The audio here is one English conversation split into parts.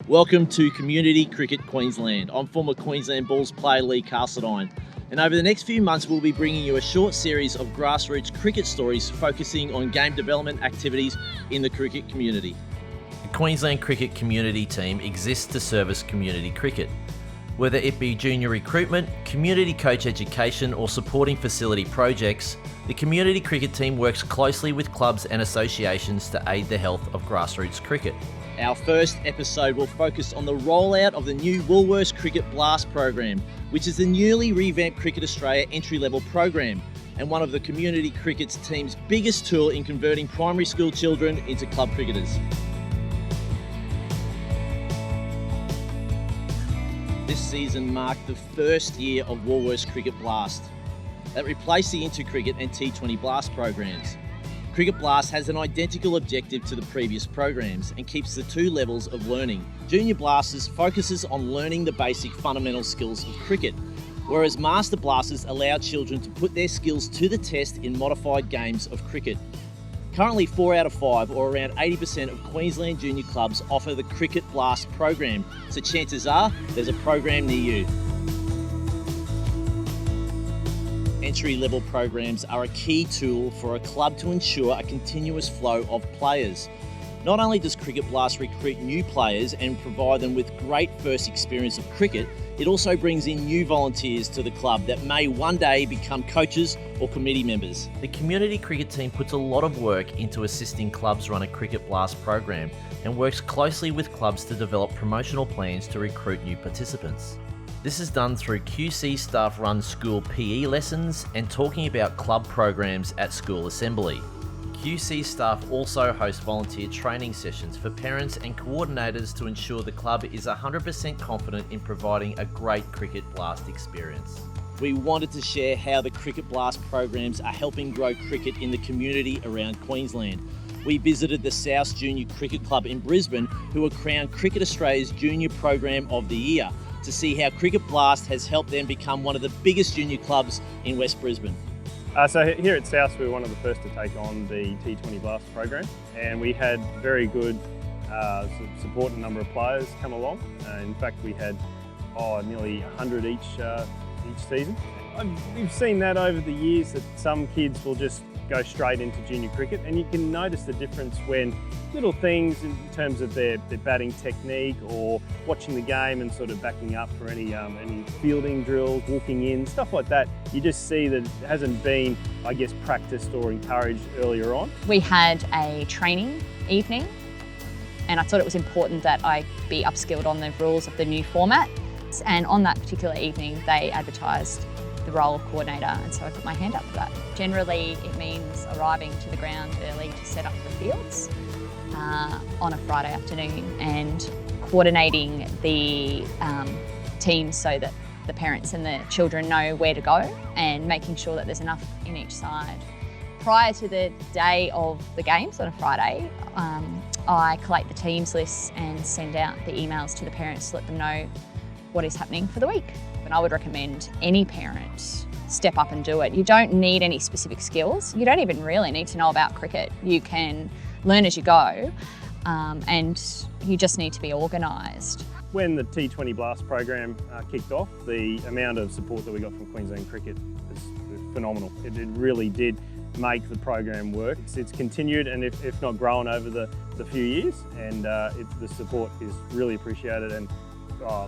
Welcome to Community Cricket Queensland. I'm former Queensland Bulls player Lee Castledine, and over the next few months we'll be bringing you a short series of grassroots cricket stories focusing on game development activities in the cricket community. The Queensland Cricket Community Team exists to service community cricket. Whether it be junior recruitment, community coach education or supporting facility projects, the Community Cricket Team works closely with clubs and associations to aid the health of grassroots cricket. Our first episode will focus on the rollout of the new Woolworths Cricket Blast program, which is the newly revamped Cricket Australia entry-level program and one of the Community Cricket's team's biggest tool in converting primary school children into club cricketers. This season marked the first year of Woolworths Cricket Blast that replaced the Inter-Cricket and T20 Blast programs. Cricket Blast has an identical objective to the previous programs and keeps the two levels of learning. Junior Blasters focuses on learning the basic fundamental skills of cricket, whereas Master Blasters allow children to put their skills to the test in modified games of cricket. Currently 4 out of 5, or around 80% of Queensland junior clubs offer the Cricket Blast program, so chances are there's a program near you. Entry-level programs are a key tool for a club to ensure a continuous flow of players. Not only does Cricket Blast recruit new players and provide them with great first experience of cricket, it also brings in new volunteers to the club that may one day become coaches or committee members. The Community Cricket Team puts a lot of work into assisting clubs run a Cricket Blast program and works closely with clubs to develop promotional plans to recruit new participants. This is done through QC staff-run school PE lessons and talking about club programs at school assembly. QC staff also host volunteer training sessions for parents and coordinators to ensure the club is 100% confident in providing a great Cricket Blast experience. We wanted to share how the Cricket Blast programs are helping grow cricket in the community around Queensland. We visited the South Junior Cricket Club in Brisbane, who were crowned Cricket Australia's Junior Program of the Year, to see how Cricket Blast has helped them become one of the biggest junior clubs in West Brisbane. So here at South, we were one of the first to take on the T20 Blast program, and we had very good support, a number of players come along. In fact, we had nearly 100 each season. We've seen that over the years, that some kids will just go straight into junior cricket, and you can notice the difference when little things in terms of their batting technique or watching the game and sort of backing up for any fielding drills, walking in, stuff like that. You just see that it hasn't been, I guess, practiced or encouraged earlier on. We had a training evening, and I thought it was important that I be upskilled on the rules of the new format. And on that particular evening, they advertised the role of coordinator, and so I put my hand up for that. Generally, it means arriving to the ground early to set up the fields on a Friday afternoon and coordinating the teams so that the parents and the children know where to go and making sure that there's enough in each side. Prior to the day of the games on a Friday, I collate the teams lists and send out the emails to the parents to let them know what is happening for the week. And I would recommend any parent step up and do it. You don't need any specific skills. You don't even really need to know about cricket. You can learn as you go, and you just need to be organised. When the T20 Blast program kicked off, the amount of support that we got from Queensland Cricket was phenomenal. It really did make the program work. It's continued, and if not grown over the few years, and the support is really appreciated, and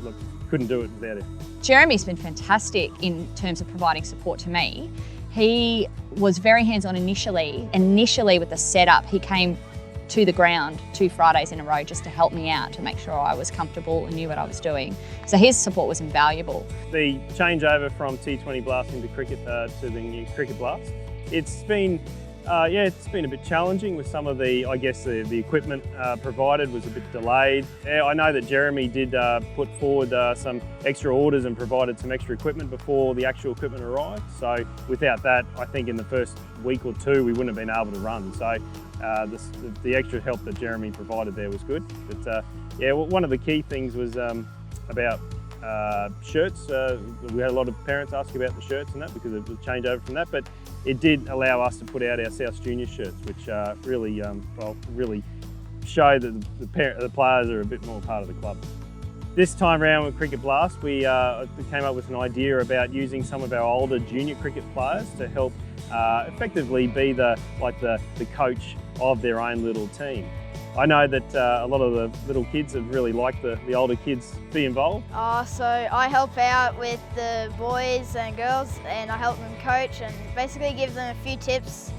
look, couldn't do it without it. Jeremy's been fantastic in terms of providing support to me. He was very hands-on initially. Initially with the setup, he came to the ground 2 Fridays in a row just to help me out, to make sure I was comfortable and knew what I was doing. So his support was invaluable. The changeover from T20 Blast into cricket to the new Cricket Blast, it's been a bit challenging with some of the equipment provided was a bit delayed. I know that Jeremy did put forward some extra orders and provided some extra equipment before the actual equipment arrived. So without that, I think in the first week or 2, we wouldn't have been able to run. So the extra help that Jeremy provided there was good. But one of the key things was about shirts. We had a lot of parents ask about the shirts and that because it was a changeover from that, but it did allow us to put out our South Junior shirts, which really show that the players are a bit more part of the club. This time around with Cricket Blast, we came up with an idea about using some of our older junior cricket players to help effectively be the coach of their own little team. I know that a lot of the little kids have really liked the older kids be involved. So I help out with the boys and girls, and I help them coach and basically give them a few tips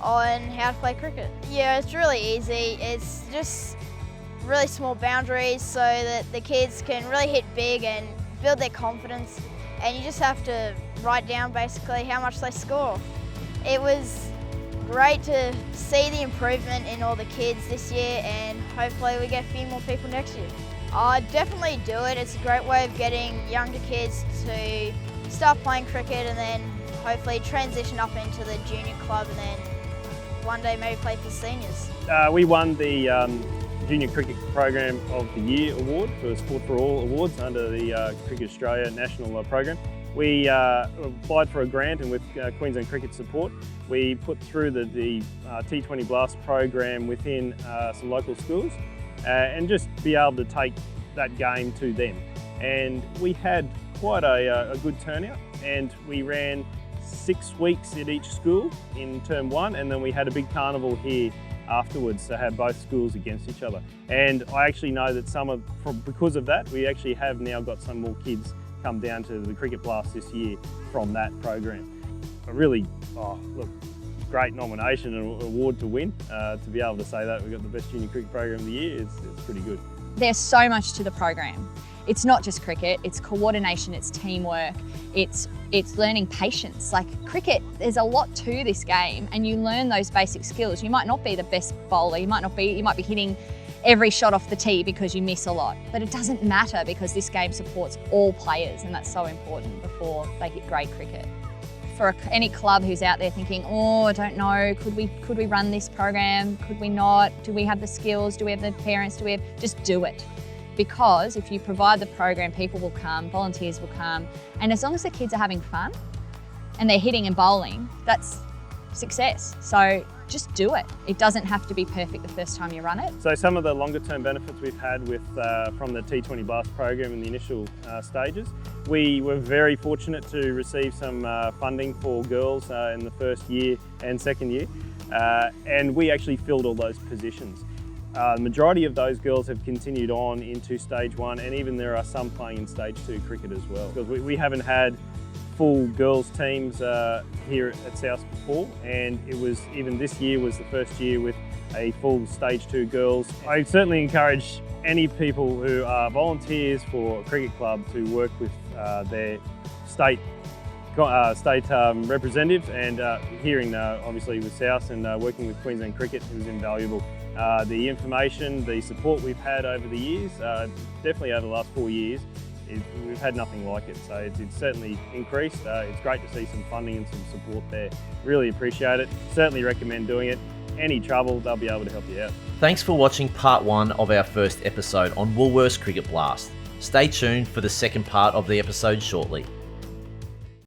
on how to play cricket. Yeah, it's really easy. It's just really small boundaries so that the kids can really hit big and build their confidence, and you just have to write down basically how much they score. It was great to see the improvement in all the kids this year, and hopefully we get a few more people next year. I'd definitely do it. It's a great way of getting younger kids to start playing cricket and then hopefully transition up into the junior club and then one day maybe play for seniors. We won the Junior Cricket Program of the Year award for Sport for All awards under the Cricket Australia national program. We applied for a grant, and with Queensland Cricket support, we put through the T20 Blast program within some local schools and just be able to take that game to them. And we had quite a good turnout, and we ran 6 weeks at each school in term 1, and then we had a big carnival here afterwards to have both schools against each other. And I actually know that because of that, we actually have now got some more kids come down to the Cricket Blast this year from that program. A really, great nomination and award to win. To be able to say that we've got the best junior cricket program of the year, it's pretty good. There's so much to the program. It's not just cricket, it's coordination, it's teamwork, it's learning patience. Like cricket, there's a lot to this game, and you learn those basic skills. You might not be the best bowler, you might be hitting every shot off the tee because you miss a lot, but it doesn't matter because this game supports all players, and that's so important before they hit grade cricket. For any club who's out there thinking, oh, I don't know, could we run this program? Could we not? Do we have the skills? Do we have the parents? Just do it. Because if you provide the program, people will come, volunteers will come, and as long as the kids are having fun and they're hitting and bowling, that's success. So just do it. It doesn't have to be perfect the first time you run it. So some of the longer term benefits we've had from the T20 Blast program in the initial stages, we were very fortunate to receive some funding for girls in the first year and second year, and we actually filled all those positions. The majority of those girls have continued on into stage 1, and even there are some playing in stage 2 cricket as well. Because we haven't had full girls teams here at South before, and even this year was the first year with a full stage 2 girls. I certainly encourage any people who are volunteers for a cricket club to work with their state representative, and hearing obviously with South and working with Queensland Cricket was invaluable. The information, the support we've had over the years, definitely over the last 4 years, we've had nothing like it. So it's certainly increased. It's great to see some funding and some support there. Really appreciate it. Certainly recommend doing it. Any trouble, they'll be able to help you out. Thanks for watching part 1 of our first episode on Woolworths Cricket Blast. Stay tuned for the second part of the episode shortly.